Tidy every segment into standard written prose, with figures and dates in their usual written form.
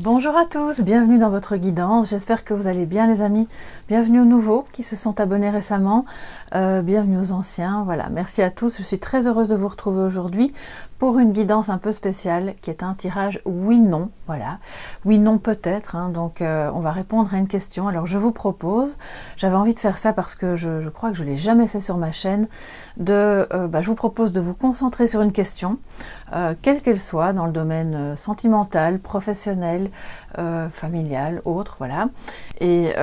Bonjour à tous, bienvenue dans votre guidance, j'espère que vous allez bien les amis, bienvenue aux nouveaux qui se sont abonnés récemment, bienvenue aux anciens, voilà, merci à tous, je suis très heureuse de vous retrouver aujourd'hui pour une guidance un peu spéciale qui est un tirage oui-non, voilà, oui-non peut-être, hein, donc on va répondre à une question. Alors je vous propose, j'avais envie de faire ça parce que je crois que je ne l'ai jamais fait sur ma chaîne, je vous propose de vous concentrer sur une question, quelle qu'elle soit, dans le domaine sentimental, professionnel, familial, autre, voilà. Et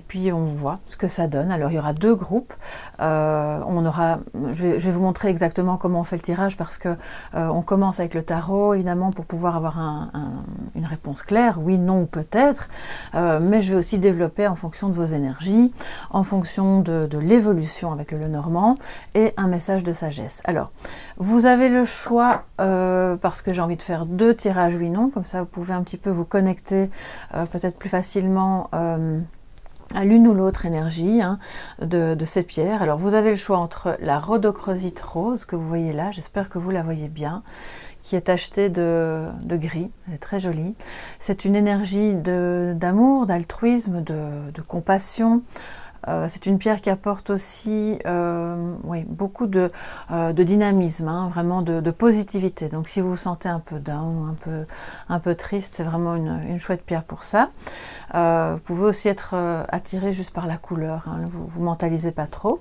puis on voit ce que ça donne. Alors il y aura deux groupes. Je vais vous montrer exactement comment on fait le tirage parce que on commence avec le tarot, évidemment, pour pouvoir avoir une réponse claire, oui, non ou peut-être. Mais je vais aussi développer en fonction de vos énergies, en fonction de l'évolution avec le Lenormand et un message de sagesse. Alors, vous avez le choix, parce que j'ai envie de faire deux tirages oui-non, comme ça vous pouvez un petit peu vous connecter peut-être plus facilement à l'une ou l'autre énergie de ces pierres. Alors vous avez le choix entre la rhodochrosite rose que vous voyez là, j'espère que vous la voyez bien, qui est tachetée de gris, elle est très jolie. C'est une énergie d'amour, d'altruisme, de compassion. C'est une pierre qui apporte aussi beaucoup de dynamisme, vraiment de positivité. Donc si vous vous sentez un peu down ou un peu triste, c'est vraiment une chouette pierre pour ça. Vous pouvez aussi être attiré juste par la couleur, vous mentalisez pas trop.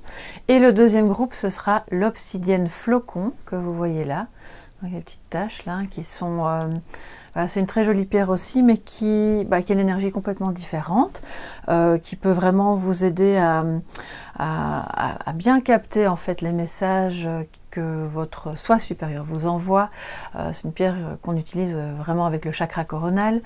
Et le deuxième groupe, ce sera l'obsidienne flocon que vous voyez là. Donc, les petites taches là qui sont... c'est une très jolie pierre aussi, mais qui a une énergie complètement différente, qui peut vraiment vous aider à bien capter en fait les messages que votre soi supérieur vous envoie. C'est une pierre qu'on utilise vraiment avec le chakra coronal.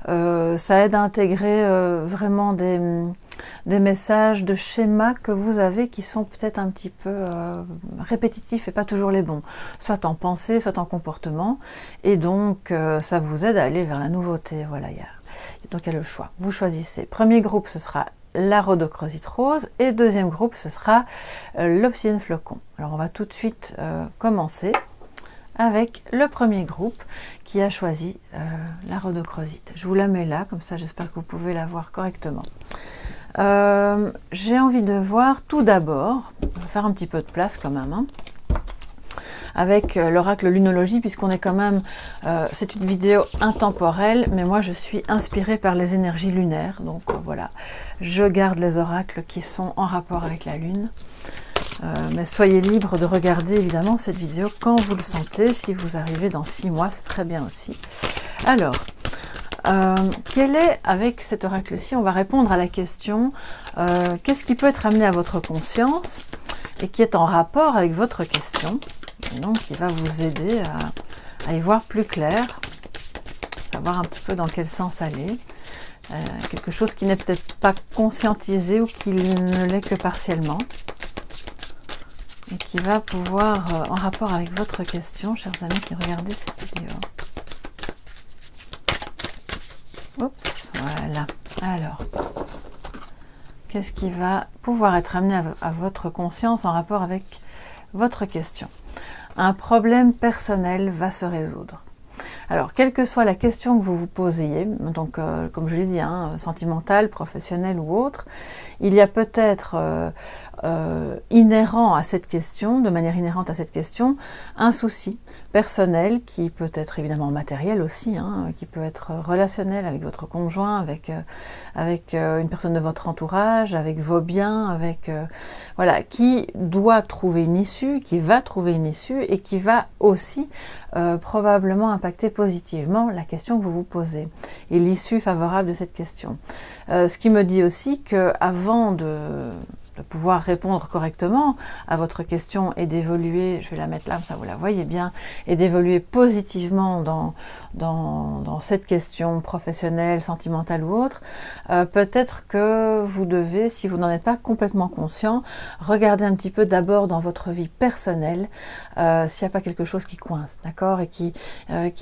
Ça aide à intégrer vraiment des messages de schémas que vous avez qui sont peut-être un petit peu répétitifs et pas toujours les bons, soit en pensée, soit en comportement, et donc ça vous aide à aller vers la nouveauté. Voilà, donc il y a le choix, vous choisissez. Premier groupe, ce sera la rhodochrosite rose, et deuxième groupe, ce sera l'obsidienne flocon. Alors on va tout de suite commencer avec le premier groupe qui a choisi la rhodochrosite. Je vous la mets là, comme ça j'espère que vous pouvez la voir correctement. J'ai envie de voir tout d'abord, on va faire un petit peu de place quand même, avec l'oracle lunologie, puisqu'on est quand même, c'est une vidéo intemporelle, mais moi je suis inspirée par les énergies lunaires, donc voilà, je garde les oracles qui sont en rapport avec la lune, mais soyez libre de regarder évidemment cette vidéo quand vous le sentez. Si vous arrivez dans 6 mois, c'est très bien aussi. Alors, quel est, avec cet oracle-ci, on va répondre à la question qu'est-ce qui peut être amené à votre conscience et qui est en rapport avec votre question, et donc qui va vous aider à y voir plus clair, savoir un petit peu dans quel sens aller, quelque chose qui n'est peut-être pas conscientisé ou qui ne l'est que partiellement, et qui va pouvoir, en rapport avec votre question, chers amis qui regardez cette vidéo. Oups, voilà. Alors, qu'est-ce qui va pouvoir être amené à votre conscience en rapport avec votre question? Un problème personnel va se résoudre. Alors, quelle que soit la question que vous vous posiez, donc comme je l'ai dit, sentimentale, professionnelle ou autre, il y a peut-être inhérent à cette question, de manière inhérente à cette question, un souci personnel qui peut être évidemment matériel aussi, qui peut être relationnel avec votre conjoint, avec une personne de votre entourage, avec vos biens, voilà, qui doit trouver une issue, qui va trouver une issue et qui va aussi probablement impacter positivement la question que vous vous posez et l'issue favorable de cette question. Ce qui me dit aussi que avant de pouvoir répondre correctement à votre question et d'évoluer, je vais la mettre là, ça vous la voyez bien, et d'évoluer positivement dans cette question professionnelle, sentimentale ou autre, peut-être que vous devez, si vous n'en êtes pas complètement conscient, regarder un petit peu d'abord dans votre vie personnelle s'il n'y a pas quelque chose qui coince, d'accord, et qui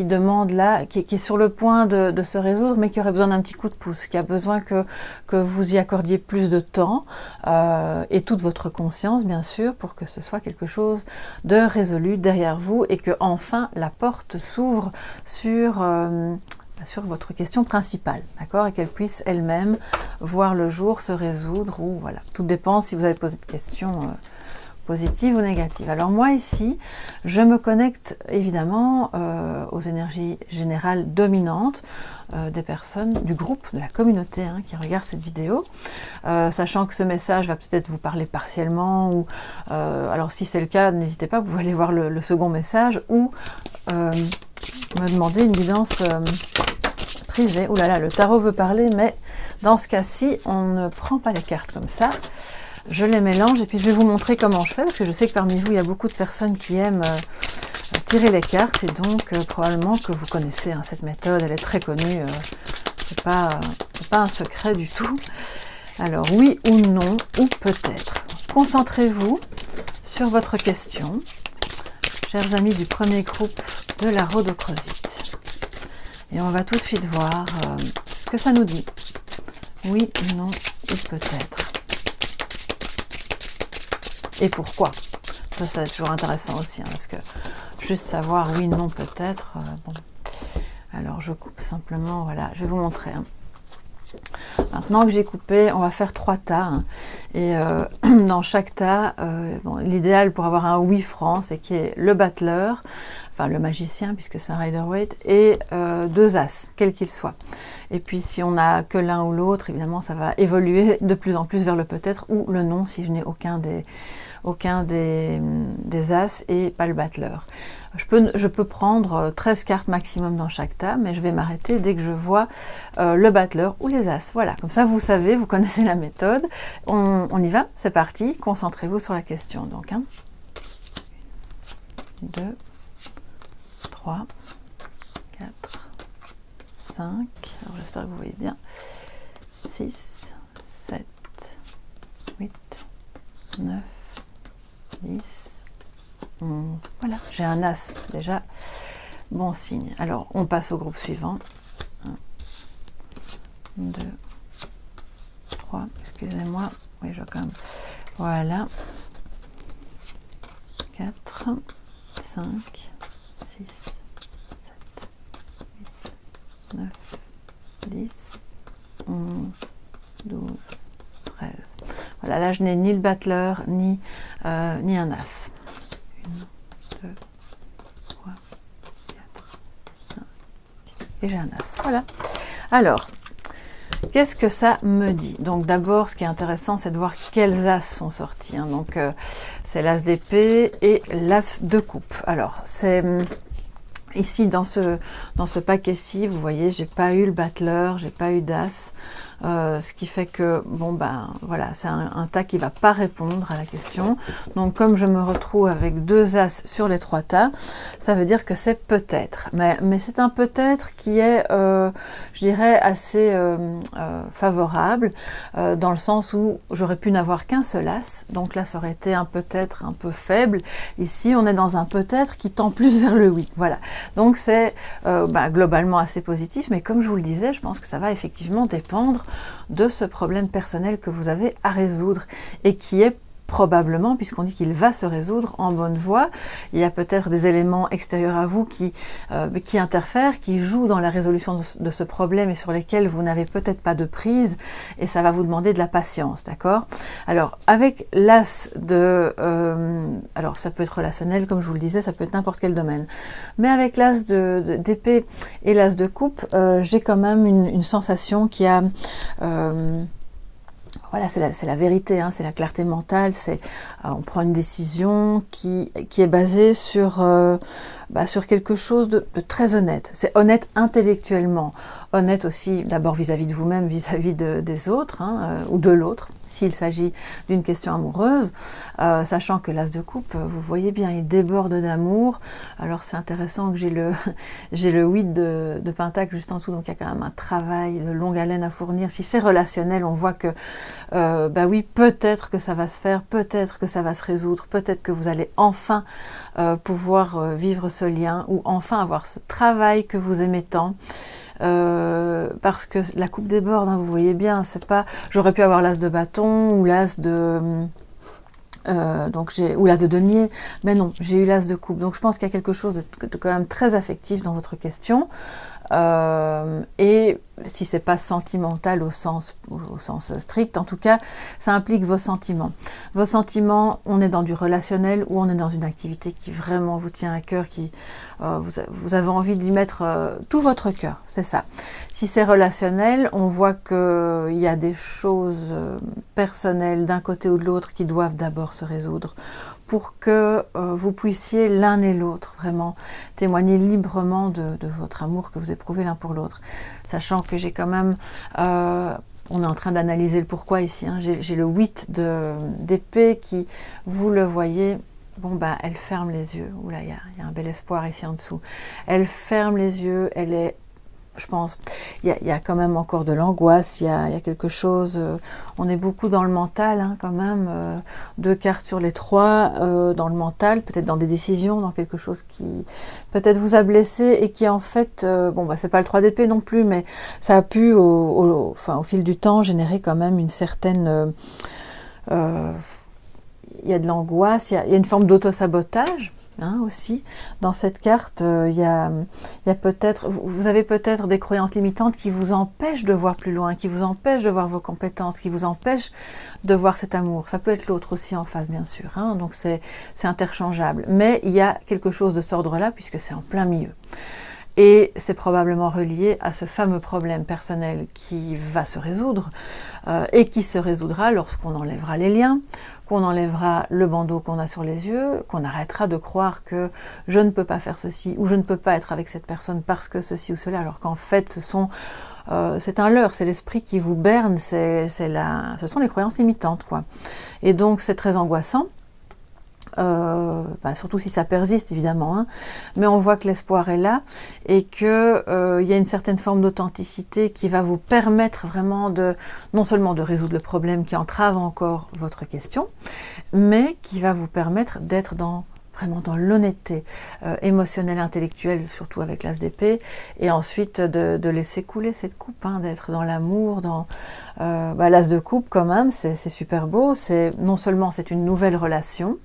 demande là, qui est sur le point de se résoudre, mais qui aurait besoin d'un petit coup de pouce, qui a besoin que vous y accordiez plus de temps, et toute votre conscience bien sûr, pour que ce soit quelque chose de résolu derrière vous et que enfin la porte s'ouvre sur sur votre question principale, d'accord, et qu'elle puisse elle-même voir le jour, se résoudre, ou voilà, tout dépend si vous avez posé de questions positives ou négatives. Alors moi ici, je me connecte évidemment aux énergies générales dominantes des personnes du groupe, de la communauté qui regarde cette vidéo, sachant que ce message va peut-être vous parler partiellement, ou alors si c'est le cas, n'hésitez pas, vous pouvez aller voir le second message, ou me demander une guidance privée. Ouh là là, le tarot veut parler, mais dans ce cas-ci, on ne prend pas les cartes comme ça. Je les mélange et puis je vais vous montrer comment je fais, parce que je sais que parmi vous, il y a beaucoup de personnes qui aiment tirer les cartes, et donc probablement que vous connaissez cette méthode, elle est très connue, c'est pas un secret du tout. Alors oui ou non, ou peut-être. Concentrez-vous sur votre question, chers amis du premier groupe de la rhodochrosite. Et on va tout de suite voir ce que ça nous dit. Oui, non, ou peut-être. Et pourquoi? Ça va être toujours intéressant aussi, parce que juste savoir oui, non, peut-être, bon. Alors je coupe simplement, voilà, je vais vous montrer. Maintenant que j'ai coupé, on va faire 3 tas. Et dans chaque tas, bon, l'idéal pour avoir un oui franc, c'est qu'il y ait le battleur, enfin le magicien, puisque c'est un Rider-Waite, et 2 as, quels qu'ils soient. Et puis si on n'a que l'un ou l'autre, évidemment, ça va évoluer de plus en plus vers le peut-être ou le non, si je n'ai aucun des as et pas le battleur. Je peux prendre 13 cartes maximum dans chaque tas, mais je vais m'arrêter dès que je vois le battleur ou les as. Voilà, comme ça vous savez, vous connaissez la méthode. On y va, c'est parti, concentrez-vous sur la question. Donc, 1, 2, 3, 4, 5, alors j'espère que vous voyez bien, 6, 7, 8, 9, 10, 11, voilà, j'ai un as, déjà, bon signe. Alors, on passe au groupe suivant. 1, 2, 3, excusez-moi, oui, je vois quand même, voilà, 4, 5, 6, 7, 8, 9, 10, 11, 12, 13. Voilà, là je n'ai ni le battleur, ni un as. 1, 2, 3, 4, 5, et j'ai un as. Voilà. Alors, qu'est-ce que ça me dit? Donc d'abord, ce qui est intéressant, c'est de voir quels as sont sortis. Donc c'est l'as d'épée et l'as de coupe. Alors, c'est ici dans ce paquet-ci, vous voyez, j'ai pas eu le battleur, j'ai pas eu d'as, ce qui fait que bon ben voilà, c'est un tas qui va pas répondre à la question. Donc comme je me retrouve avec 2 as sur les 3 tas, ça veut dire que c'est peut-être, mais c'est un peut-être qui est je dirais assez favorable, dans le sens où j'aurais pu n'avoir qu'un seul as, donc là ça aurait été un peut-être un peu faible. Ici on est dans un peut-être qui tend plus vers le oui, voilà. Donc c'est globalement assez positif, mais comme je vous le disais, je pense que ça va effectivement dépendre de ce problème personnel que vous avez à résoudre, et qui est probablement, puisqu'on dit qu'il va se résoudre, en bonne voie. Il y a peut-être des éléments extérieurs à vous qui interfèrent, qui jouent dans la résolution de ce problème, et sur lesquels vous n'avez peut-être pas de prise, et ça va vous demander de la patience, d'accord? Alors, avec l'as de... alors, ça peut être relationnel, comme je vous le disais, ça peut être n'importe quel domaine. Mais avec l'as d'épée et l'as de coupe, j'ai quand même une sensation qui a... voilà, c'est la vérité, c'est la clarté mentale, on prend une décision qui est basée sur quelque chose de très honnête. C'est honnête intellectuellement, honnête aussi d'abord vis-à-vis de vous-même, vis-à-vis des autres, ou de l'autre, s'il s'agit d'une question amoureuse, sachant que l'as de coupe, vous voyez bien, il déborde d'amour. Alors c'est intéressant que j'ai le 8 de pentacle juste en dessous, donc il y a quand même un travail de longue haleine à fournir. Si c'est relationnel, on voit que oui, peut-être que ça va se faire, peut-être que ça va se résoudre, peut-être que vous allez enfin pouvoir vivre ce lien, ou enfin avoir ce travail que vous aimez tant. Parce que la coupe déborde, vous voyez bien, c'est pas... J'aurais pu avoir l'as de bâton ou l'as de... ou l'as de denier, mais non, j'ai eu l'as de coupe. Donc je pense qu'il y a quelque chose de quand même très affectif dans votre question. Et si c'est pas sentimental au sens strict, en tout cas, ça implique vos sentiments. Vos sentiments, on est dans du relationnel ou on est dans une activité qui vraiment vous tient à cœur, qui vous avez envie d'y mettre tout votre cœur, c'est ça. Si c'est relationnel, on voit qu'il y a des choses personnelles d'un côté ou de l'autre qui doivent d'abord se résoudre pour que vous puissiez l'un et l'autre vraiment témoigner librement de votre amour que vous éprouvez l'un pour l'autre. Sachant que j'ai quand même, on est en train d'analyser le pourquoi ici, hein. J'ai le 8 d'épée qui, vous le voyez, bon bah elle ferme les yeux. Oula, il y a un bel espoir ici en dessous. Elle ferme les yeux, elle est, je pense, il y a quand même encore de l'angoisse, il y a quelque chose, on est beaucoup dans le mental hein, quand même, 2 cartes sur les 3 dans le mental, peut-être dans des décisions, dans quelque chose qui peut-être vous a blessé et qui en fait, bon bah c'est pas le 3 d'épée non plus, mais ça a pu au fil du temps générer quand même une certaine, il y a de l'angoisse, il y a une forme d'auto-sabotage. Hein, aussi, dans cette carte, il y a peut-être, vous avez peut-être des croyances limitantes qui vous empêchent de voir plus loin, qui vous empêchent de voir vos compétences, qui vous empêchent de voir cet amour. Ça peut être l'autre aussi en face, bien sûr, hein, donc c'est interchangeable. Mais il y a quelque chose de cet ordre-là, puisque c'est en plein milieu. Et c'est probablement relié à ce fameux problème personnel qui va se résoudre et qui se résoudra lorsqu'on enlèvera les liens, qu'on enlèvera le bandeau qu'on a sur les yeux, qu'on arrêtera de croire que je ne peux pas faire ceci ou je ne peux pas être avec cette personne parce que ceci ou cela, alors qu'en fait c'est un leurre, c'est l'esprit qui vous berne, ce sont les croyances limitantes, quoi. Et donc c'est très angoissant. Surtout si ça persiste évidemment, hein. Mais on voit que l'espoir est là et que il y a une certaine forme d'authenticité qui va vous permettre vraiment non seulement de résoudre le problème qui entrave encore votre question, mais qui va vous permettre d'être vraiment dans l'honnêteté émotionnelle, intellectuelle, surtout avec l'as d'épée, et ensuite de laisser couler cette coupe, hein, d'être dans l'amour, dans l'as de coupe quand même, c'est super beau, non seulement c'est une nouvelle relation,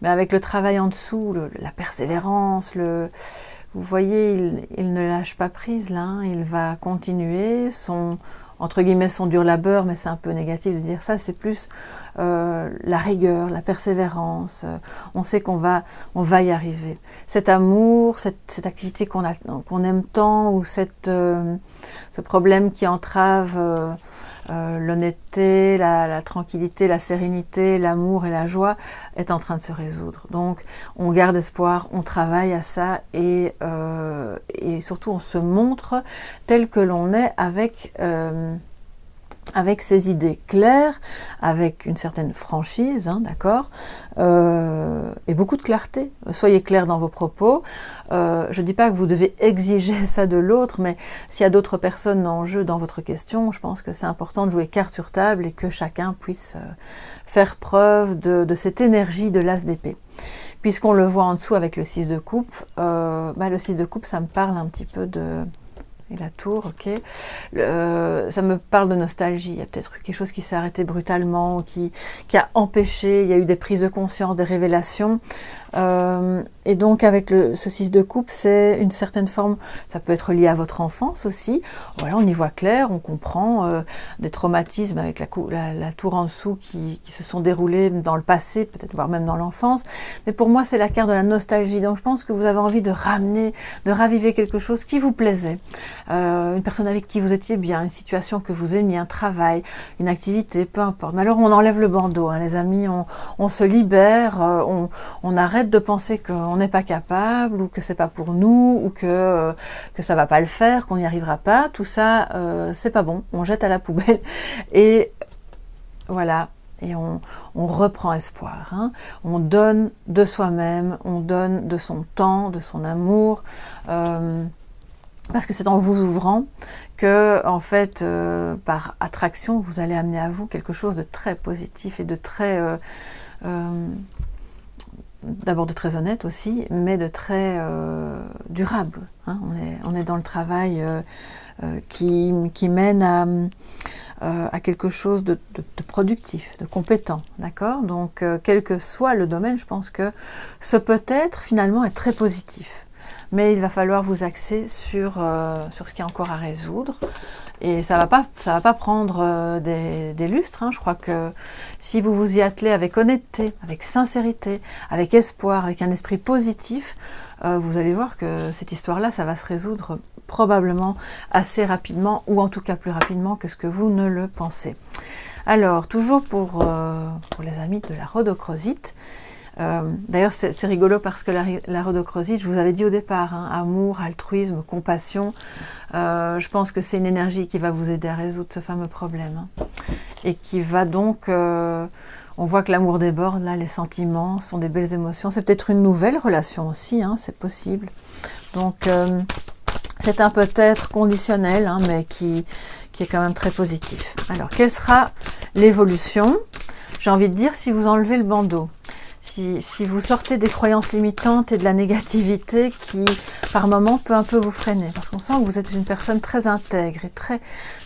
mais avec le travail en dessous, la persévérance, vous voyez, il ne lâche pas prise là, hein, il va continuer entre guillemets son dur labeur, mais c'est un peu négatif de dire ça, c'est plus la rigueur, la persévérance, on sait qu'on va y arriver. Cet amour, cette activité qu'on aime tant, ou ce problème qui entrave l'honnêteté, la tranquillité, la sérénité, l'amour et la joie est en train de se résoudre. Donc on garde espoir, on travaille à ça et surtout on se montre tel que l'on est avec ses idées claires, avec une certaine franchise, hein, d'accord, et beaucoup de clarté. Soyez clair dans vos propos. Je ne dis pas que vous devez exiger ça de l'autre, mais s'il y a d'autres personnes en jeu dans votre question, je pense que c'est important de jouer carte sur table et que chacun puisse faire preuve de cette énergie de l'as d'épée. Puisqu'on le voit en dessous avec le 6 de coupe, le 6 de coupe, ça me parle un petit peu de... Et la tour, ok. Ça me parle de nostalgie. Il y a peut-être eu quelque chose qui s'est arrêté brutalement, qui a empêché. Il y a eu des prises de conscience, des révélations. Et donc avec ce 6 de coupe, c'est une certaine forme, ça peut être lié à votre enfance aussi. Voilà, on y voit clair, on comprend des traumatismes avec la tour en dessous qui se sont déroulés dans le passé, peut-être voire même dans l'enfance. Mais pour moi, c'est la carte de la nostalgie. Donc je pense que vous avez envie de raviver quelque chose qui vous plaisait. Une personne avec qui vous étiez bien, une situation que vous aimiez, un travail, une activité, peu importe. Mais alors on enlève le bandeau, hein, les amis, on se libère, on arrête de penser qu'on n'est pas capable ou que c'est pas pour nous ou que ça va pas le faire, qu'on n'y arrivera pas. Tout ça, c'est pas bon. On jette à la poubelle et voilà. Et on reprend espoir. Hein. On donne de soi-même, on donne de son temps, de son amour. Parce que c'est en vous ouvrant que, en fait, par attraction, vous allez amener à vous quelque chose de très positif et de très... d'abord de très honnête aussi, mais de très durable. Hein. On est dans le travail qui mène à quelque chose de productif, de compétent, d'accord? Donc, quel que soit le domaine, je pense que ce peut-être, finalement, est très positif. mais il va falloir vous axer sur ce qui est encore à résoudre. Et ça va pas prendre des lustres, hein. Je crois que si vous vous y attelez avec honnêteté, avec sincérité, avec espoir, avec un esprit positif, vous allez voir que cette histoire-là, ça va se résoudre probablement assez rapidement, ou en tout cas plus rapidement que ce que vous ne le pensez. Alors, toujours pour les amis de la rhodochrosite, d'ailleurs c'est rigolo parce que la rhodochrosite, je vous avais dit au départ, hein, amour, altruisme, compassion, je pense que c'est une énergie qui va vous aider à résoudre ce fameux problème, hein, et qui va donc, on voit que l'amour déborde, là les sentiments sont des belles émotions, c'est peut-être une nouvelle relation aussi, hein, c'est possible, donc c'est un peut-être conditionnel, hein, mais qui est quand même très positif. Alors, quelle sera l'évolution? J'ai envie de dire, si vous enlevez le bandeau, si vous sortez des croyances limitantes et de la négativité qui, par moments, peut un peu vous freiner, parce qu'on sent que vous êtes une personne très intègre et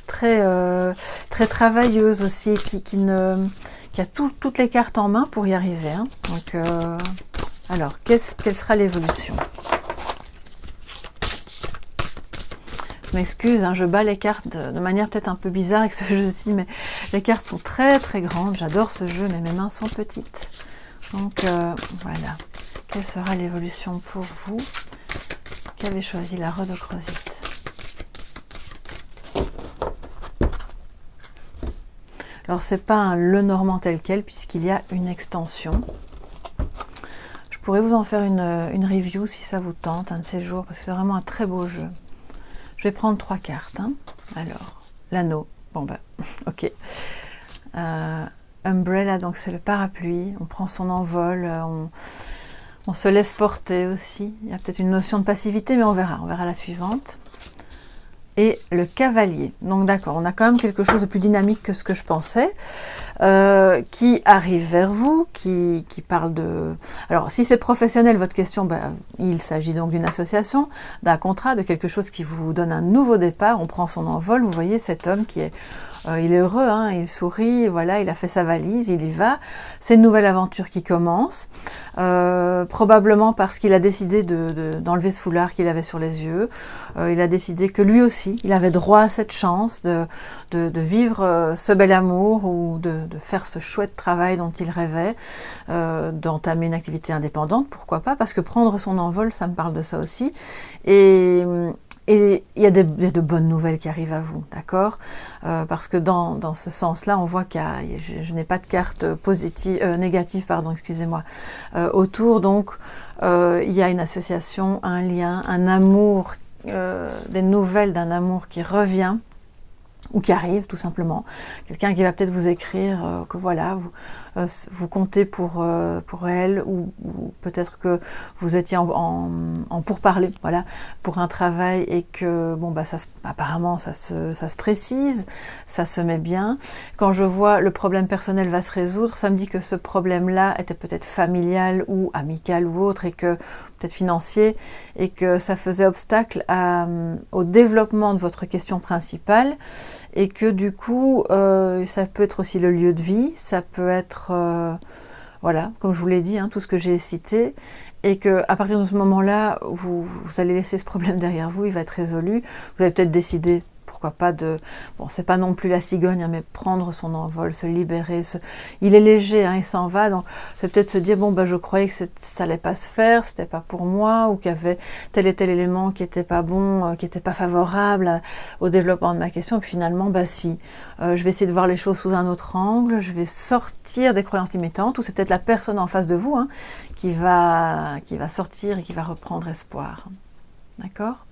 très travailleuse aussi, qui a toutes les cartes en main pour y arriver, hein. Donc, alors, quelle sera l'évolution? Je m'excuse, hein, je bats les cartes de manière peut-être un peu bizarre avec ce jeu-ci, mais les cartes sont très grandes. J'adore ce jeu, mais mes mains sont petites. Donc voilà. Quelle sera l'évolution pour vous qui avez choisi la rhodochrosite? Alors c'est pas un Lenormand tel quel, puisqu'il y a une extension. Je pourrais vous en faire une review si ça vous tente, un de ces jours, parce que c'est vraiment un très beau jeu. Je vais prendre 3 cartes, hein. Alors, l'anneau, bon ben, ok. Umbrella, donc c'est le parapluie, on prend son envol, on se laisse porter aussi. Il y a peut-être une notion de passivité, mais on verra la suivante. Et le cavalier, donc d'accord, on a quand même quelque chose de plus dynamique que ce que je pensais, qui arrive vers vous, qui parle de... Alors, si c'est professionnel, votre question, ben, il s'agit donc d'une association, d'un contrat, de quelque chose qui vous donne un nouveau départ, on prend son envol, vous voyez cet homme qui est... il est heureux, hein, il sourit, voilà, il a fait sa valise, il y va, c'est une nouvelle aventure qui commence, probablement parce qu'il a décidé d'enlever ce foulard qu'il avait sur les yeux, il a décidé que lui aussi, il avait droit à cette chance de vivre ce bel amour, ou de faire ce chouette travail dont il rêvait, d'entamer une activité indépendante, pourquoi pas, parce que prendre son envol, ça me parle de ça aussi, et il y a de bonnes nouvelles qui arrivent à vous, d'accord, parce que dans ce sens-là, on voit je n'ai pas de carte négative, pardon, excusez-moi, autour, donc il y a une association, un lien, un amour, des nouvelles d'un amour qui revient, ou qui arrive tout simplement, quelqu'un qui va peut-être vous écrire que voilà, vous comptez pour elle, ou peut-être que vous étiez en pourparlers, voilà, pour un travail, et que bon bah apparemment ça se précise, ça se met bien. Quand je vois le problème personnel va se résoudre, ça me dit que ce problème-là était peut-être familial ou amical ou autre, et que peut-être financier, et que ça faisait obstacle au développement de votre question principale, et que du coup, ça peut être aussi le lieu de vie, ça peut être, voilà, comme je vous l'ai dit, hein, tout ce que j'ai cité, et que à partir de ce moment-là, vous allez laisser ce problème derrière vous, il va être résolu, vous allez peut-être décider, pourquoi pas bon, c'est pas non plus la cigogne, hein, mais prendre son envol, se libérer, il est léger, hein, il s'en va, donc c'est peut-être se dire, bon, bah, je croyais que ça allait pas se faire, c'était pas pour moi, ou qu'il y avait tel et tel élément qui était pas bon, qui était pas favorable au développement de ma question, et puis finalement, bah si, je vais essayer de voir les choses sous un autre angle, je vais sortir des croyances limitantes, ou c'est peut-être la personne en face de vous, hein, qui va sortir et qui va reprendre espoir, d'accord ?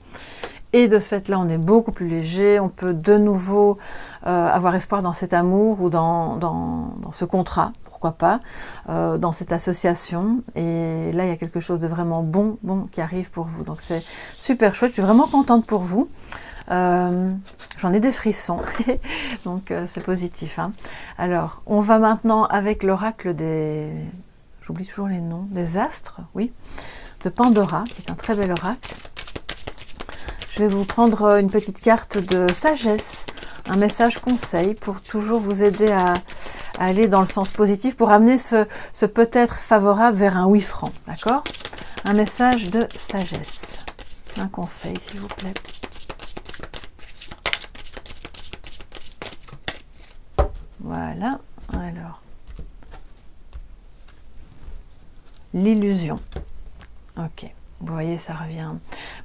Et de ce fait-là, on est beaucoup plus léger, on peut de nouveau avoir espoir dans cet amour, ou dans ce contrat, pourquoi pas, dans cette association. Et là, il y a quelque chose de vraiment bon qui arrive pour vous. Donc c'est super chouette, je suis vraiment contente pour vous. J'en ai des frissons, donc c'est positif, hein. Alors, on va maintenant avec l'oracle j'oublie toujours les noms, des astres, oui, de Pandora, qui est un très bel oracle. Je vais vous prendre une petite carte de sagesse, un message conseil pour toujours vous aider à aller dans le sens positif, pour amener ce peut-être favorable vers un oui franc, d'accord ? Un message de sagesse. Un conseil, s'il vous plaît. Voilà, alors. L'illusion. Ok, vous voyez, ça revient.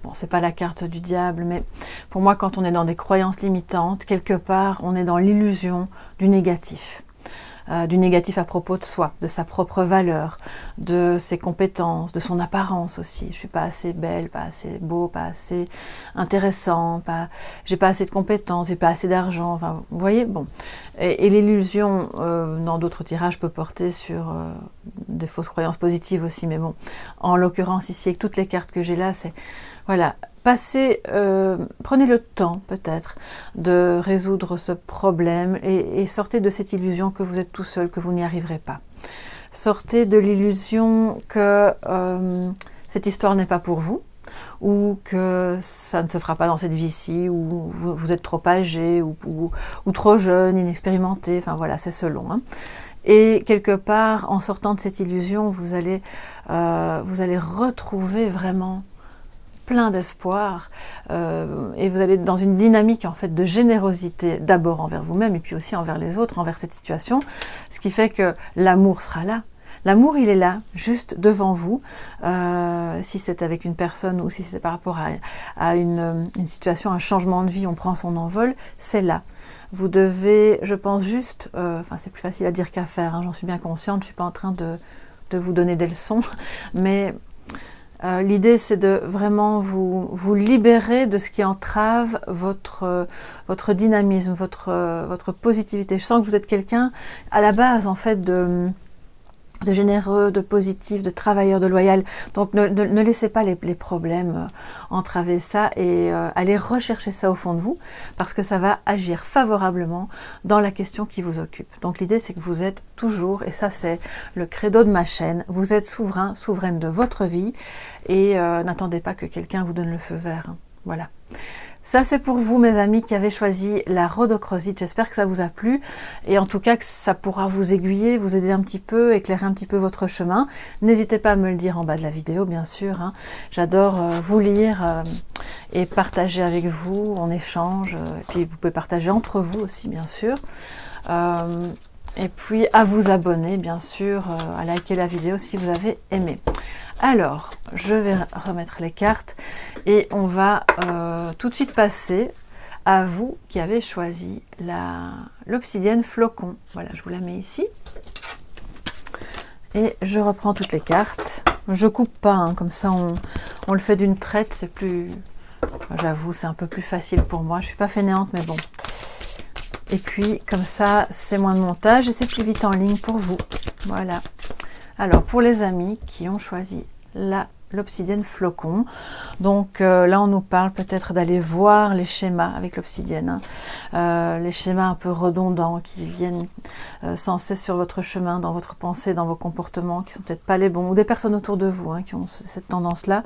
Bon, c'est pas la carte du diable, mais pour moi, quand on est dans des croyances limitantes, quelque part, on est dans l'illusion du négatif. Du négatif à propos de soi, de sa propre valeur, de ses compétences, de son apparence aussi. Je suis pas assez belle, pas assez beau, pas assez intéressant, j'ai pas assez de compétences, j'ai pas assez d'argent. Enfin, vous voyez, bon. Et l'illusion, dans d'autres tirages, peut porter sur des fausses croyances positives aussi. Mais bon, en l'occurrence ici, avec toutes les cartes que j'ai là, c'est voilà. Prenez le temps peut-être de résoudre ce problème et sortez de cette illusion que vous êtes tout seul, que vous n'y arriverez pas. Sortez de l'illusion que cette histoire n'est pas pour vous, ou que ça ne se fera pas dans cette vie-ci, ou vous êtes trop âgé, ou trop jeune, inexpérimenté, enfin voilà, c'est selon. Hein. Et quelque part, en sortant de cette illusion, vous allez retrouver vraiment plein d'espoir et vous allez être dans une dynamique en fait de générosité d'abord envers vous-même et puis aussi envers les autres, envers cette situation, ce qui fait que l'amour sera là. L'amour, il est là, juste devant vous, si c'est avec une personne ou si c'est par rapport à une situation, un changement de vie, on prend son envol, c'est là. Vous devez, je pense juste, enfin c'est plus facile à dire qu'à faire, hein, j'en suis bien consciente, je ne suis pas en train de vous donner des leçons, mais l'idée, c'est de vraiment vous libérer de ce qui entrave votre dynamisme, votre positivité. Je sens que vous êtes quelqu'un, à la base, en fait, de généreux, de positif, de travailleur, de loyal. Donc, ne laissez pas les problèmes entraver ça et allez rechercher ça au fond de vous parce que ça va agir favorablement dans la question qui vous occupe. Donc, l'idée, c'est que vous êtes toujours, et ça, c'est le credo de ma chaîne, vous êtes souverain, souveraine de votre vie et n'attendez pas que quelqu'un vous donne le feu vert. Hein. Voilà. Ça, c'est pour vous, mes amis, qui avez choisi la rhodochrosite. J'espère que ça vous a plu et en tout cas que ça pourra vous aiguiller, vous aider un petit peu, éclairer un petit peu votre chemin. N'hésitez pas à me le dire en bas de la vidéo, bien sûr. Hein. J'adore vous lire et partager avec vous, on échange. Et puis, vous pouvez partager entre vous aussi, bien sûr. Et puis, à vous abonner, bien sûr, à liker la vidéo si vous avez aimé. Alors, je vais remettre les cartes et on va tout de suite passer à vous qui avez choisi l'obsidienne flocon. Voilà, je vous la mets ici. Et je reprends toutes les cartes. Je coupe pas, hein, comme ça on le fait d'une traite, c'est plus... J'avoue, c'est un peu plus facile pour moi. Je suis pas fainéante, mais bon. Et puis, comme ça, c'est moins de montage et c'est plus vite en ligne pour vous. Voilà. Alors, pour les amis qui ont choisi l'obsidienne flocon, donc là, on nous parle peut-être d'aller voir les schémas avec l'obsidienne. Hein. Les schémas un peu redondants qui viennent sans cesse sur votre chemin, dans votre pensée, dans vos comportements, qui sont peut-être pas les bons, ou des personnes autour de vous hein, qui ont cette tendance-là.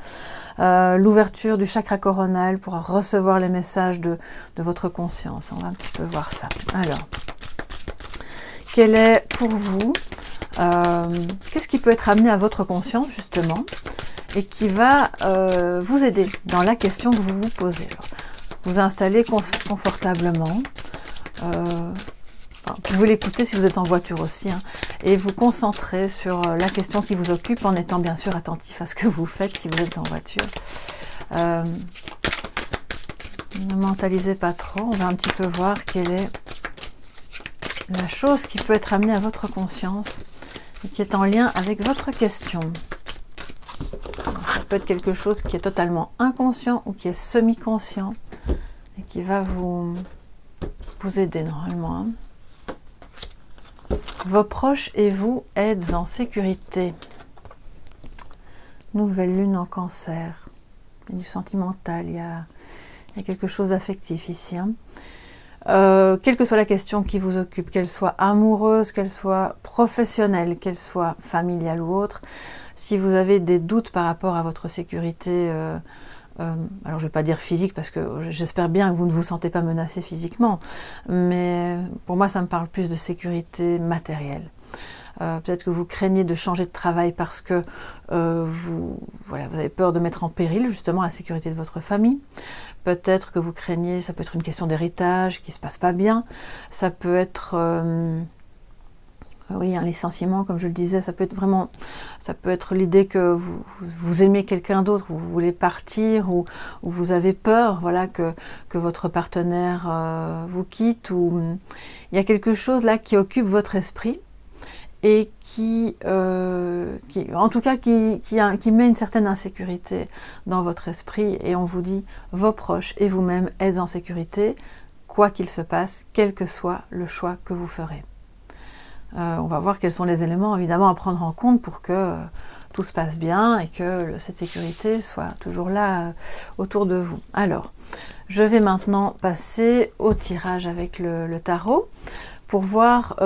L'ouverture du chakra coronal pour recevoir les messages de votre conscience. On va un petit peu voir ça. Alors, quel est pour vous qu'est-ce qui peut être amené à votre conscience justement et qui va vous aider dans la question que vous vous posez. Alors, vous installez confortablement, vous pouvez l'écouter si vous êtes en voiture aussi, hein, et vous concentrer sur la question qui vous occupe en étant bien sûr attentif à ce que vous faites si vous êtes en voiture. Ne mentalisez pas trop, on va un petit peu voir quelle est la chose qui peut être amenée à votre conscience et qui est en lien avec votre question. Ça peut être quelque chose qui est totalement inconscient ou qui est semi-conscient et qui va vous aider normalement. Hein. Vos proches et vous êtes en sécurité. Nouvelle lune en cancer. Il y a du sentimental, il y a quelque chose d'affectif ici. Hein. Quelle que soit la question qui vous occupe, qu'elle soit amoureuse, qu'elle soit professionnelle, qu'elle soit familiale ou autre, si vous avez des doutes par rapport à votre sécurité, alors je ne vais pas dire physique parce que j'espère bien que vous ne vous sentez pas menacé physiquement, mais pour moi ça me parle plus de sécurité matérielle. peut-être que vous craignez de changer de travail parce que vous avez peur de mettre en péril justement la sécurité de votre famille. Peut-être que vous craignez, ça peut être une question d'héritage qui ne se passe pas bien, ça peut être oui, un licenciement, comme je le disais, ça peut être l'idée que vous aimez quelqu'un d'autre, vous voulez partir, ou vous avez peur, voilà, que votre partenaire vous quitte, ou il y a quelque chose là qui occupe votre esprit et qui met une certaine insécurité dans votre esprit, et on vous dit, vos proches et vous-même êtes en sécurité, quoi qu'il se passe, quel que soit le choix que vous ferez. On va voir quels sont les éléments évidemment à prendre en compte pour que tout se passe bien et que cette sécurité soit toujours là autour de vous. Alors, je vais maintenant passer au tirage avec le tarot pour voir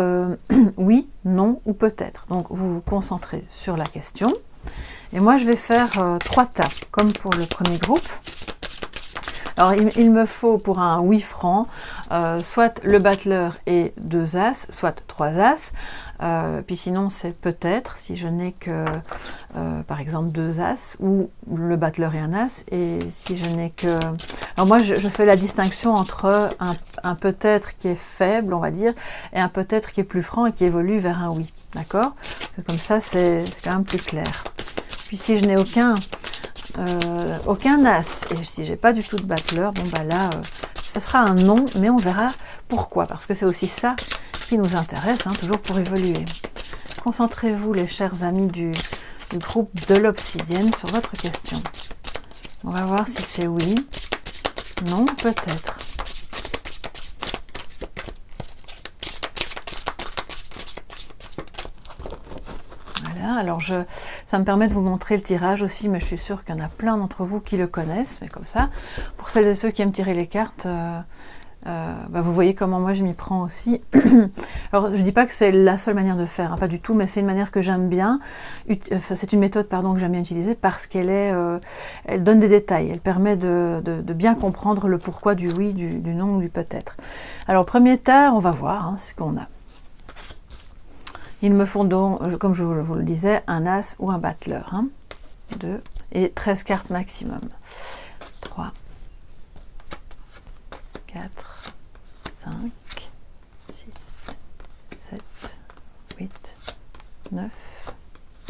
oui, non ou peut-être. Donc vous vous concentrez sur la question. Et moi je vais faire 3 tas, comme pour le premier groupe. Alors il me faut pour un oui franc, soit le battleur et 2 as, soit 3 as, puis sinon c'est peut-être, si je n'ai que par exemple 2 as, ou le battleur et un as, et si je n'ai que... Alors moi je fais la distinction entre un peut-être qui est faible, on va dire, et un peut-être qui est plus franc et qui évolue vers un oui, d'accord? Comme ça c'est quand même plus clair. Puis si je n'ai aucun as, et si j'ai pas du tout de battleur, bon bah là, ce sera un non, mais on verra pourquoi, parce que c'est aussi ça qui nous intéresse, hein, toujours pour évoluer. Concentrez-vous, les chers amis du groupe de l'Obsidienne, sur votre question. On va voir si c'est oui, non, peut-être. Alors ça me permet de vous montrer le tirage aussi, mais je suis sûre qu'il y en a plein d'entre vous qui le connaissent, mais comme ça, pour celles et ceux qui aiment tirer les cartes, vous voyez comment moi je m'y prends aussi. Alors je dis pas que c'est la seule manière de faire, hein, pas du tout, mais c'est une manière que j'aime bien, c'est une méthode que j'aime bien utiliser parce qu'elle elle donne des détails, elle permet de bien comprendre le pourquoi du oui, du non ou du peut-être. Alors premier tas, on va voir hein, ce qu'on a. Il me faut donc, comme je vous le disais, un as ou un battleur. 2 et 13 cartes maximum. 3, 4, 5, 6, 7, 8, 9,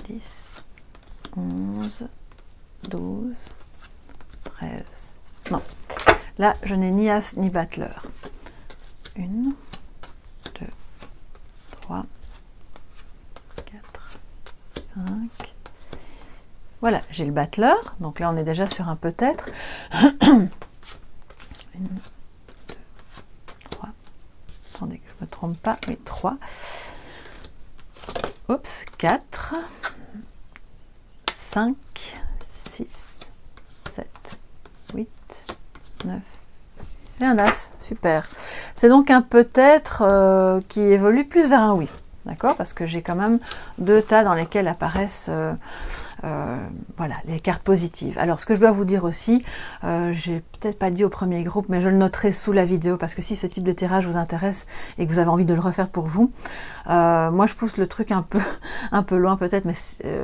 10, 11, 12, 13. Non, là je n'ai ni as ni battleur. 1, 2, 3, 5. Voilà, j'ai le battleur, donc là on est déjà sur un peut-être. 1, 2, 3. Attendez que je ne me trompe pas, oui, 3. Oups, 4, 5, 6, 7, 8, 9. Et un as, super. C'est donc un peut-être qui évolue plus vers un oui. D'accord, parce que j'ai quand même 2 tas dans lesquels apparaissent voilà, les cartes positives. Alors ce que je dois vous dire aussi, j'ai peut-être pas dit au premier groupe, mais je le noterai sous la vidéo, parce que si ce type de tirage vous intéresse et que vous avez envie de le refaire pour vous, moi je pousse le truc un peu loin peut-être, mais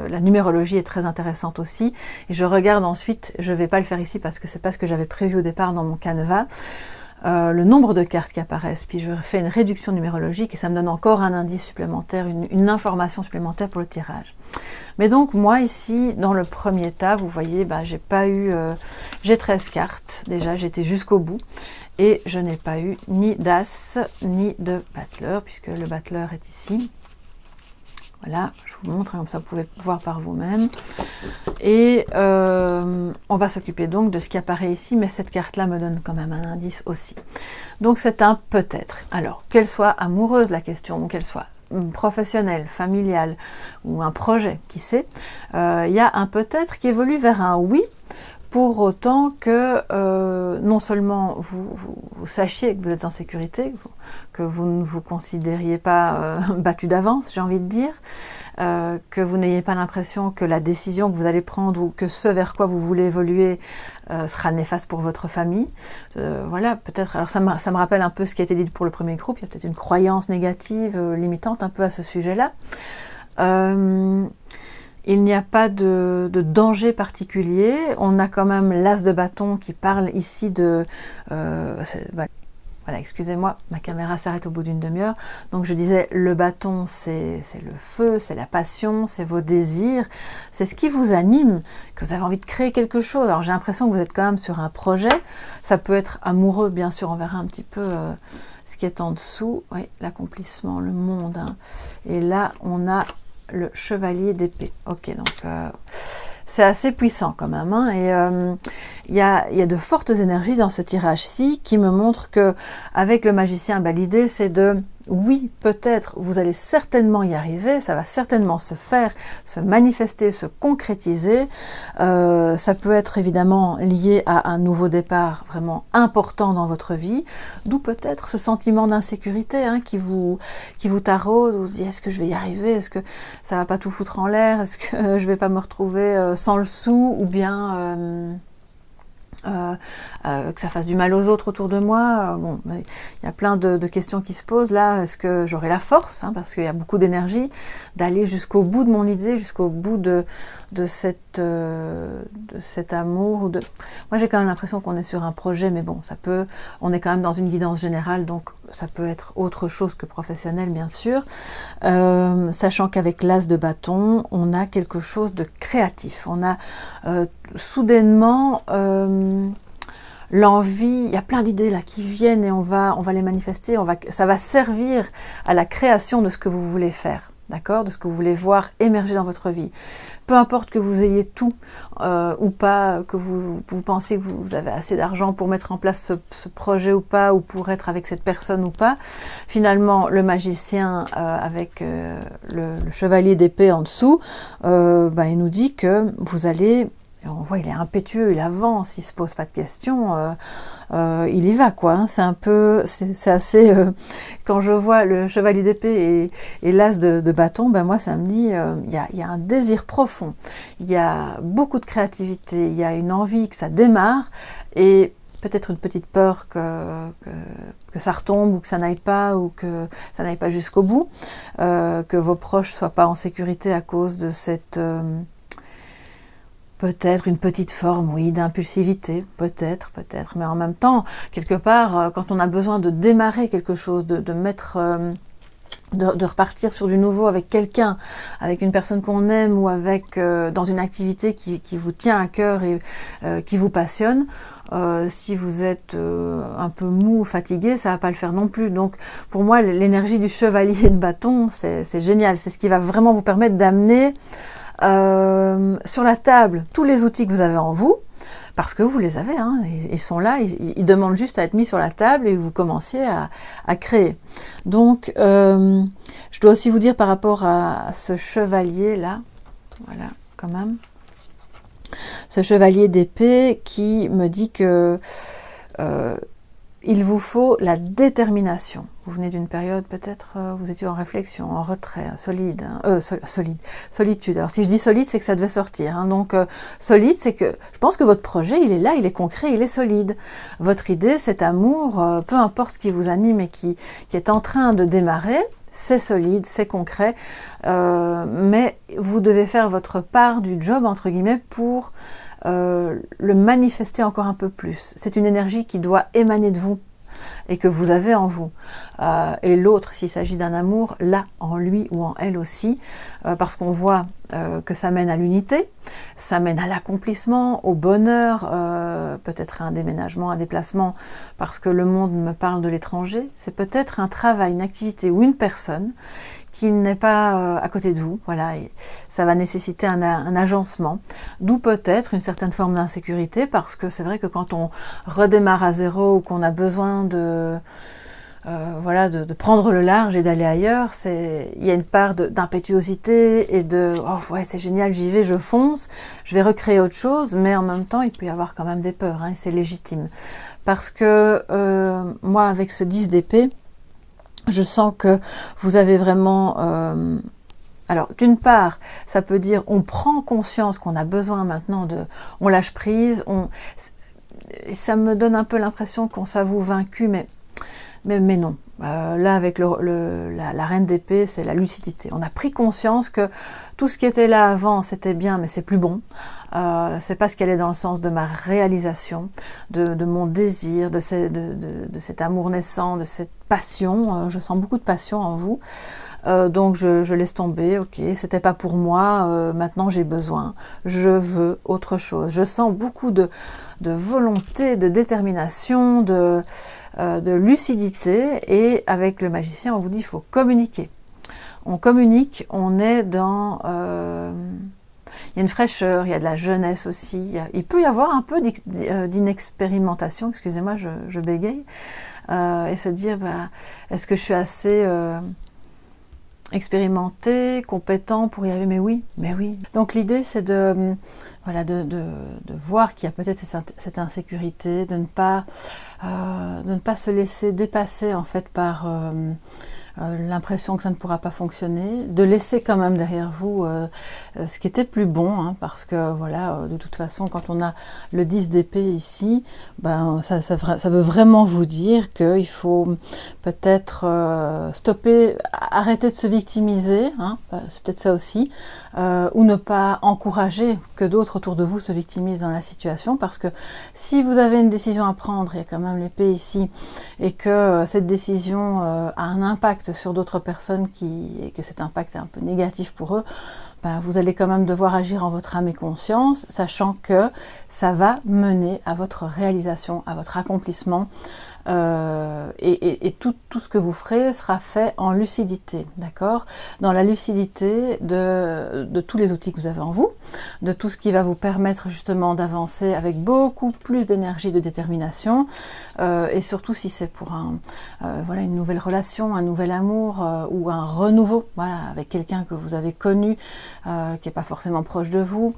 la numérologie est très intéressante aussi, et je regarde ensuite, je vais pas le faire ici parce que c'est pas ce que j'avais prévu au départ dans mon canevas, le nombre de cartes qui apparaissent, puis je fais une réduction numérologique et ça me donne encore un indice supplémentaire, une information supplémentaire pour le tirage. Mais donc moi ici, dans le premier tas, vous voyez, j'ai pas eu, j'ai 13 cartes, déjà j'étais jusqu'au bout, et je n'ai pas eu ni d'as, ni de battleur, puisque le battleur est ici. Voilà, je vous montre, comme ça vous pouvez voir par vous-même. Et on va s'occuper donc de ce qui apparaît ici, mais cette carte-là me donne quand même un indice aussi. Donc c'est un peut-être. Alors, qu'elle soit amoureuse la question, ou qu'elle soit professionnelle, familiale, ou un projet, qui sait, il y a un peut-être qui évolue vers un oui, pour autant que non seulement vous sachiez que vous êtes en sécurité, que vous ne vous considériez pas battu d'avance, j'ai envie de dire, que vous n'ayez pas l'impression que la décision que vous allez prendre ou que ce vers quoi vous voulez évoluer sera néfaste pour votre famille. Voilà, peut-être. Alors ça me rappelle un peu ce qui a été dit pour le premier groupe. Il y a peut-être une croyance négative, limitante un peu à ce sujet-là. Il n'y a pas de danger particulier. On a quand même l'as de bâton qui parle ici de... Voilà, excusez-moi, ma caméra s'arrête au bout d'une demi-heure. Donc je disais, le bâton, c'est le feu, c'est la passion, c'est vos désirs, c'est ce qui vous anime, que vous avez envie de créer quelque chose. Alors j'ai l'impression que vous êtes quand même sur un projet. Ça peut être amoureux, bien sûr, on verra un petit peu ce qui est en dessous. Oui, l'accomplissement, le monde. Hein. Et là, on a le chevalier d'épée. Ok, donc c'est assez puissant quand même. Hein, et il y a de fortes énergies dans ce tirage-ci qui me montrent que avec le magicien, l'idée c'est de, oui, peut-être, vous allez certainement y arriver, ça va certainement se faire, se manifester, se concrétiser. Ça peut être évidemment lié à un nouveau départ vraiment important dans votre vie, d'où peut-être ce sentiment d'insécurité hein, qui vous taraude, vous dit est-ce que je vais y arriver, est-ce que ça va pas tout foutre en l'air, est-ce que je vais pas me retrouver sans le sou, ou bien que ça fasse du mal aux autres autour de moi. Bon, il y a plein de questions qui se posent là. Est-ce que j'aurai la force, hein, parce qu'il y a beaucoup d'énergie, d'aller jusqu'au bout de mon idée, jusqu'au bout de cet amour ou de... Moi j'ai quand même l'impression qu'on est sur un projet, mais bon, on est quand même dans une guidance générale, donc ça peut être autre chose que professionnel, bien sûr. Sachant qu'avec l'as de bâton, on a quelque chose de créatif. On a soudainement l'envie, il y a plein d'idées là qui viennent et on va les manifester, ça va servir à la création de ce que vous voulez faire, d'accord, de ce que vous voulez voir émerger dans votre vie. Peu importe que vous ayez tout ou pas, que vous pensiez que vous avez assez d'argent pour mettre en place ce projet ou pas, ou pour être avec cette personne ou pas, finalement le magicien avec le chevalier d'épée en dessous, il nous dit que vous allez... On voit, il est impétueux, il avance, il se pose pas de questions, il y va quoi. Hein. C'est assez. Quand je vois le chevalier d'épée et l'as de bâton, moi ça me dit, il y a un désir profond, il y a beaucoup de créativité, il y a une envie que ça démarre et peut-être une petite peur que ça retombe ou que ça n'aille pas ou que ça n'aille pas jusqu'au bout, que vos proches soient pas en sécurité à cause de cette peut-être une petite forme, oui, d'impulsivité, peut-être, mais en même temps, quelque part, quand on a besoin de démarrer quelque chose, de mettre, de repartir sur du nouveau avec quelqu'un, avec une personne qu'on aime ou avec dans une activité qui vous tient à cœur et qui vous passionne, si vous êtes un peu mou ou fatigué, ça va pas le faire non plus. Donc, pour moi, l'énergie du chevalier de bâton, c'est génial. C'est ce qui va vraiment vous permettre d'amener sur la table tous les outils que vous avez en vous, parce que vous les avez, hein, ils sont là, ils demandent juste à être mis sur la table et vous commenciez à créer. Donc, je dois aussi vous dire par rapport à ce chevalier là, voilà, quand même, ce chevalier d'épée qui me dit que il vous faut la détermination. Vous venez d'une période, peut-être, vous étiez en réflexion, en retrait, solide, hein, solitude. Alors si je dis solide, c'est que ça devait sortir. Hein. Donc solide, c'est que je pense que votre projet, il est là, il est concret, il est solide. Votre idée, cet amour, peu importe ce qui vous anime et qui est en train de démarrer, c'est solide, c'est concret, mais vous devez faire votre part du job, entre guillemets, pour le manifester encore un peu plus. C'est une énergie qui doit émaner de vous et que vous avez en vous. Et l'autre, s'il s'agit d'un amour, là, en lui ou en elle aussi, parce qu'on voit que ça mène à l'unité, ça mène à l'accomplissement, au bonheur, peut-être à un déménagement, un déplacement, parce que le monde me parle de l'étranger. C'est peut-être un travail, une activité ou une personne qui n'est pas à côté de vous, voilà, et ça va nécessiter un agencement, d'où peut-être une certaine forme d'insécurité, parce que c'est vrai que quand on redémarre à zéro ou qu'on a besoin de voilà, de prendre le large et d'aller ailleurs. Il y a une part d'impétuosité et de « oh ouais, c'est génial, j'y vais, je fonce, je vais recréer autre chose », mais en même temps, il peut y avoir quand même des peurs, hein, et c'est légitime. Parce que moi, avec ce 10 d'épée, je sens que vous avez vraiment... alors, d'une part, ça peut dire on prend conscience qu'on a besoin maintenant on lâche prise, ça me donne un peu l'impression qu'on s'avoue vaincu, mais non. Là, avec la reine d'épée, c'est la lucidité. On a pris conscience que tout ce qui était là avant, c'était bien, mais c'est plus bon. C'est pas ce qui allait dans le sens de ma réalisation, de mon désir, de cet amour naissant, de cette passion. Je sens beaucoup de passion en vous. Donc je laisse tomber, ok, c'était pas pour moi, maintenant j'ai besoin, je veux autre chose. Je sens beaucoup de volonté, de détermination, de lucidité, et avec le magicien on vous dit il faut communiquer. On communique, on est dans... il y a une fraîcheur, il y a de la jeunesse aussi, il peut y avoir un peu d'inexpérimentation, excusez-moi je bégaye, et se dire est-ce que je suis assez... expérimenté, compétent pour y arriver, mais oui. Donc l'idée c'est de voir qu'il y a peut-être cette insécurité, de ne pas se laisser dépasser en fait par l'impression que ça ne pourra pas fonctionner, de laisser quand même derrière vous ce qui était plus bon, hein, parce que voilà, de toute façon quand on a le 10 d'épée ici, ça veut vraiment vous dire qu'il faut peut-être stopper, arrêter de se victimiser, hein, c'est peut-être ça aussi, ou ne pas encourager que d'autres autour de vous se victimisent dans la situation, parce que si vous avez une décision à prendre, il y a quand même l'épée ici, et que cette décision a un impact sur d'autres personnes et que cet impact est un peu négatif pour eux, vous allez quand même devoir agir en votre âme et conscience, sachant que ça va mener à votre réalisation, à votre accomplissement, et tout ce que vous ferez sera fait en lucidité, d'accord? Dans la lucidité de tous les outils que vous avez en vous, de tout ce qui va vous permettre justement d'avancer avec beaucoup plus d'énergie, de détermination, et surtout si c'est pour une nouvelle relation, un nouvel amour, ou un renouveau, voilà, avec quelqu'un que vous avez connu, qui n'est pas forcément proche de vous,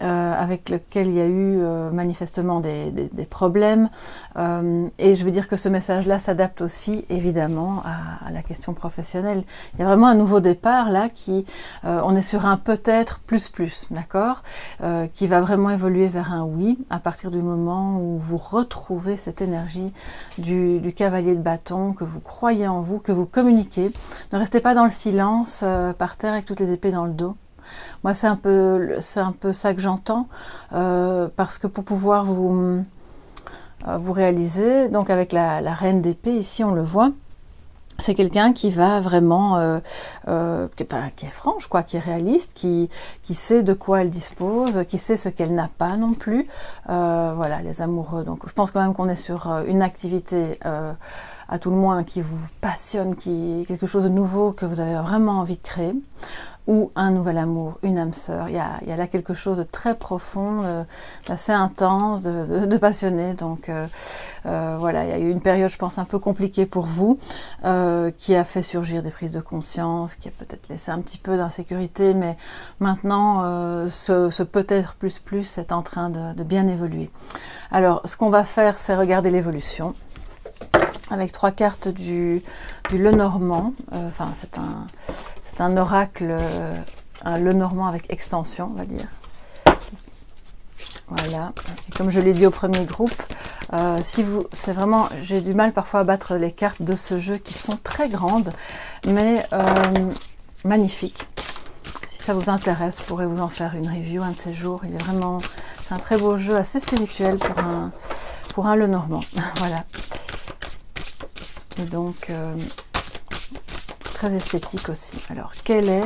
avec lequel il y a eu manifestement des problèmes, et je veux dire que ce message-là s'adapte aussi évidemment à la question professionnelle. Il y a vraiment un nouveau départ là on est sur un peut-être plus, d'accord, qui va vraiment évoluer vers un oui à partir du moment où vous retrouvez cette énergie du cavalier de bâton, que vous croyez en vous, que vous communiquez. Ne restez pas dans le silence par terre avec toutes les épées dans le dos. Moi c'est un peu ça que j'entends, parce que pour pouvoir vous réaliser, donc avec la reine d'épée, ici on le voit, c'est quelqu'un qui va vraiment, qui est franche, quoi, qui est réaliste, qui sait de quoi elle dispose, qui sait ce qu'elle n'a pas non plus. Voilà, les amoureux. Donc je pense quand même qu'on est sur une activité, à tout le moins, qui vous passionne, qui est quelque chose de nouveau que vous avez vraiment envie de créer, ou un nouvel amour, une âme sœur. Il y a là quelque chose de très profond, d'assez intense, de passionné. Donc voilà, il y a eu une période, je pense, un peu compliquée pour vous, qui a fait surgir des prises de conscience, qui a peut-être laissé un petit peu d'insécurité, mais maintenant, ce peut-être plus est en train de bien évoluer. Alors, ce qu'on va faire, c'est regarder l'évolution, avec 3 cartes du Lenormand. Enfin, c'est un oracle, un Lenormand avec extension, on va dire. Voilà. Et comme je l'ai dit au premier groupe, c'est vraiment, j'ai du mal parfois à battre les cartes de ce jeu qui sont très grandes, mais magnifiques. Si ça vous intéresse, je pourrais vous en faire une review un de ces jours. Il est vraiment, c'est un très beau jeu, assez spirituel pour un Lenormand. Voilà. Et donc, très esthétique aussi. Alors, quelle est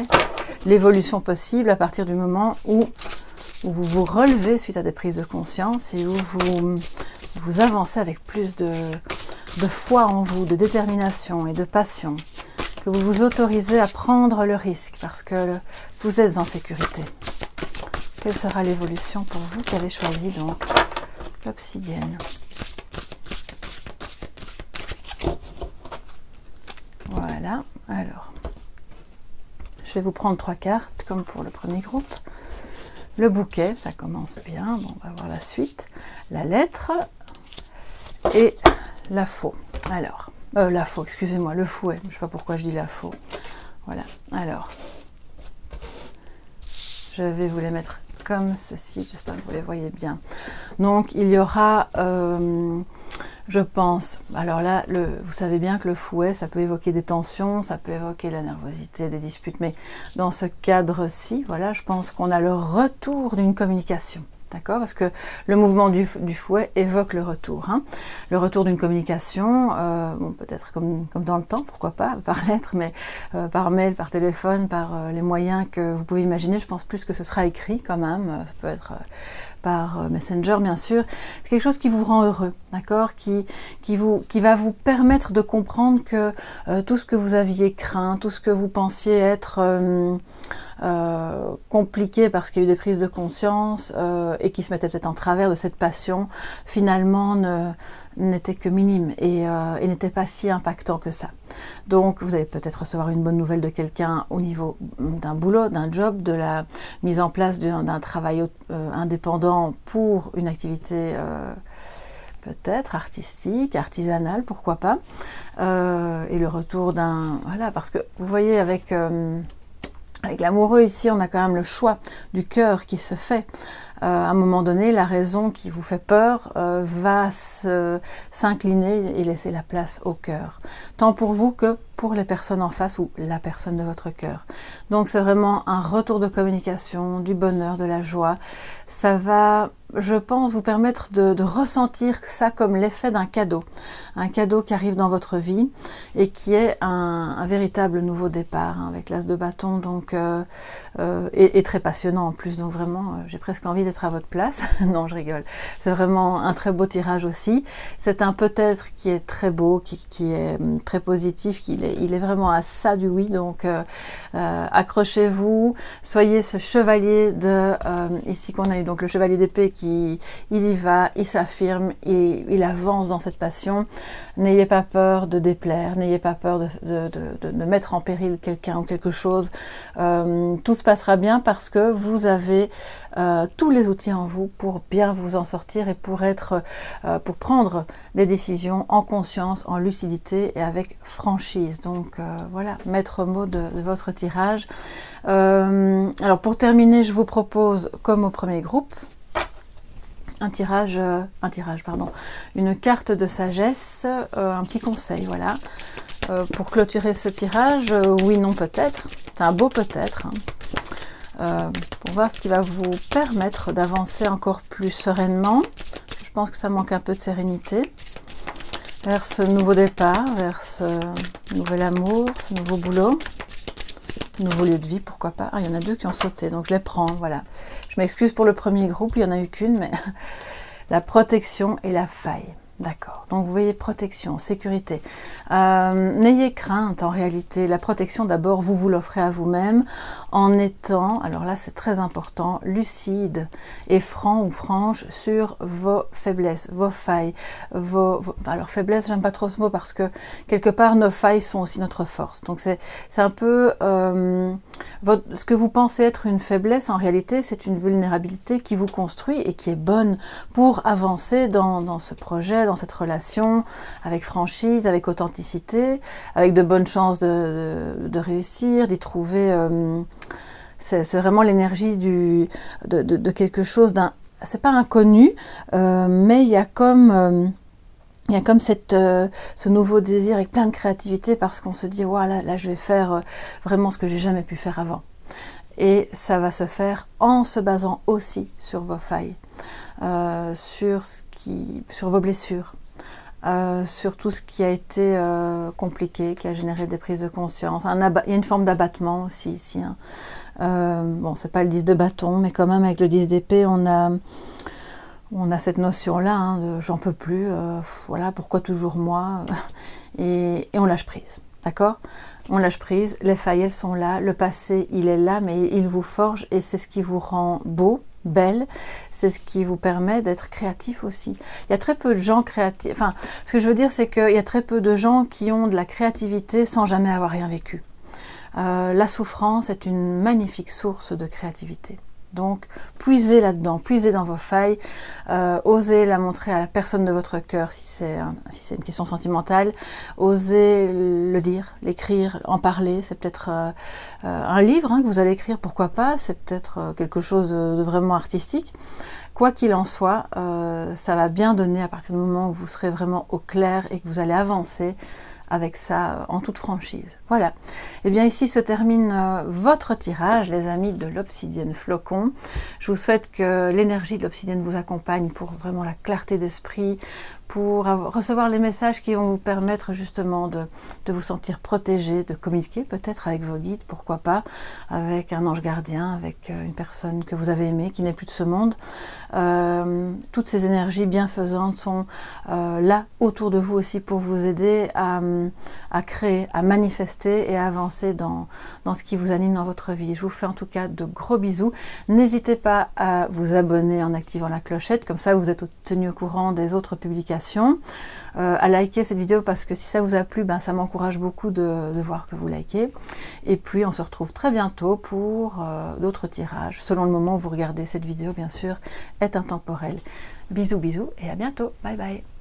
l'évolution possible à partir du moment où vous vous relevez suite à des prises de conscience et où vous avancez avec plus de foi en vous, de détermination et de passion, que vous vous autorisez à prendre le risque parce que vous êtes en sécurité. Quelle sera l'évolution pour vous qui avez choisi donc l'obsidienne? Voilà, alors, je vais vous prendre 3 cartes, comme pour le premier groupe. Le bouquet, ça commence bien, bon, on va voir la suite. La lettre et la faux. Alors, la faux, excusez-moi, le fouet, je ne sais pas pourquoi je dis la faux. Voilà, alors, je vais vous les mettre comme ceci, j'espère que vous les voyez bien. Donc, il y aura, je pense, alors là, vous savez bien que le fouet, ça peut évoquer des tensions, ça peut évoquer la nervosité, des disputes, mais dans ce cadre-ci, voilà, je pense qu'on a le retour d'une communication. D'accord? Parce que le mouvement du fouet évoque le retour. Hein. Le retour d'une communication, bon, peut-être comme dans le temps, pourquoi pas, par lettre, mais par mail, par téléphone, par les moyens que vous pouvez imaginer. Je pense plus que ce sera écrit quand même. Ça peut être par Messenger, bien sûr. C'est quelque chose qui vous rend heureux, d'accord? Qui va vous permettre de comprendre que tout ce que vous aviez craint, tout ce que vous pensiez être compliqué parce qu'il y a eu des prises de conscience et qui se mettaient peut-être en travers de cette passion, finalement n'était que minime et n'était pas si impactant que ça. Donc vous allez peut-être recevoir une bonne nouvelle de quelqu'un au niveau d'un boulot, d'un job, de la mise en place d'un travail indépendant pour une activité peut-être artistique, artisanale, pourquoi pas, et le retour d'un... Voilà, parce que vous voyez avec l'amoureux ici, on a quand même le choix du cœur qui se fait. À un moment donné, la raison qui vous fait peur va s'incliner et laisser la place au cœur. Tant pour vous que pour les personnes en face ou la personne de votre cœur. Donc c'est vraiment un retour de communication, du bonheur, de la joie. Ça va, je pense, vous permettre de ressentir ça comme l'effet d'un cadeau. Un cadeau qui arrive dans votre vie et qui est un véritable nouveau départ, hein, avec l'as de bâton, donc, et très passionnant en plus. Donc vraiment, j'ai presque envie d'être à votre place. Non, je rigole. C'est vraiment un très beau tirage aussi. C'est un peut-être qui est très beau, qui est très positif, il est vraiment à ça du oui. Donc accrochez-vous, soyez ce chevalier de ici qu'on a eu, donc le chevalier d'épée il y va, il s'affirme, il avance dans cette passion. N'ayez pas peur de déplaire, n'ayez pas peur de mettre en péril quelqu'un ou quelque chose. Tout se passera bien parce que vous avez tous les outils en vous pour bien vous en sortir et pour prendre des décisions en conscience, en lucidité et avec franchise. Donc voilà, maître mot de votre tirage. Alors pour terminer, je vous propose, comme au premier groupe, une carte de sagesse, un petit conseil, voilà. Pour clôturer ce tirage, oui, non, peut-être. C'est un beau peut-être. Hein. Pour voir ce qui va vous permettre d'avancer encore plus sereinement. Je pense que ça manque un peu de sérénité. Vers ce nouveau départ, vers ce nouvel amour, ce nouveau boulot. Nouveau lieu de vie, pourquoi pas. Ah, il y en a 2 qui ont sauté, donc je les prends, voilà. Je m'excuse pour le premier groupe, il n'y en a eu qu'une, mais la protection et la faille. D'accord, donc vous voyez protection, sécurité. N'ayez crainte en réalité, la protection d'abord vous l'offrez à vous-même en étant, alors là c'est très important, lucide et franc ou franche sur vos faiblesses, vos failles. Alors faiblesse, j'aime pas trop ce mot parce que quelque part nos failles sont aussi notre force. Donc c'est un peu ce que vous pensez être une faiblesse, en réalité c'est une vulnérabilité qui vous construit et qui est bonne pour avancer dans ce projet, dans cette relation, avec franchise, avec authenticité, avec de bonnes chances de réussir, d'y trouver. C'est vraiment l'énergie de quelque chose d'un. C'est pas inconnu, mais il y a comme ce nouveau désir avec plein de créativité parce qu'on se dit voilà, là je vais faire vraiment ce que j'ai jamais pu faire avant. Et ça va se faire en se basant aussi sur vos failles. Sur vos blessures, sur tout ce qui a été compliqué, qui a généré des prises de conscience. Il y a une forme d'abattement aussi ici. Hein. Bon, c'est pas le 10 de bâton, mais quand même avec le 10 d'épée, on a cette notion-là hein, de j'en peux plus, voilà, pourquoi toujours moi et on lâche prise, d'accord ? On lâche prise, les failles elles sont là, le passé il est là, mais il vous forge et c'est ce qui vous rend beau, belle, c'est ce qui vous permet d'être créatif aussi. Il y a très peu de gens créatifs, enfin, ce que je veux dire, c'est qu'il y a très peu de gens qui ont de la créativité sans jamais avoir rien vécu. La souffrance est une magnifique source de créativité. Donc, puisez là-dedans, puisez dans vos failles, osez la montrer à la personne de votre cœur si c'est une question sentimentale, osez le dire, l'écrire, en parler, c'est peut-être un livre que vous allez écrire, pourquoi pas, c'est peut-être quelque chose de vraiment artistique. Quoi qu'il en soit, ça va bien donner à partir du moment où vous serez vraiment au clair et que vous allez avancer avec ça en toute franchise. Voilà. Et bien ici se termine votre tirage, les amis de l'Obsidienne Flocon. Je vous souhaite que l'énergie de l'Obsidienne vous accompagne pour vraiment la clarté d'esprit, pour recevoir les messages qui vont vous permettre justement de vous sentir protégé, de communiquer peut-être avec vos guides, pourquoi pas, avec un ange gardien, avec une personne que vous avez aimée, qui n'est plus de ce monde. Toutes ces énergies bienfaisantes sont là autour de vous aussi pour vous aider à créer, à manifester et à avancer dans ce qui vous anime dans votre vie. Je vous fais en tout cas de gros bisous. N'hésitez pas à vous abonner en activant la clochette, comme ça vous êtes tenu au courant des autres publications. À liker cette vidéo parce que si ça vous a plu, ça m'encourage beaucoup de voir que vous likez. Et puis on se retrouve très bientôt pour d'autres tirages, selon le moment où vous regardez cette vidéo, bien sûr, est intemporel. Bisous bisous et à bientôt, bye bye.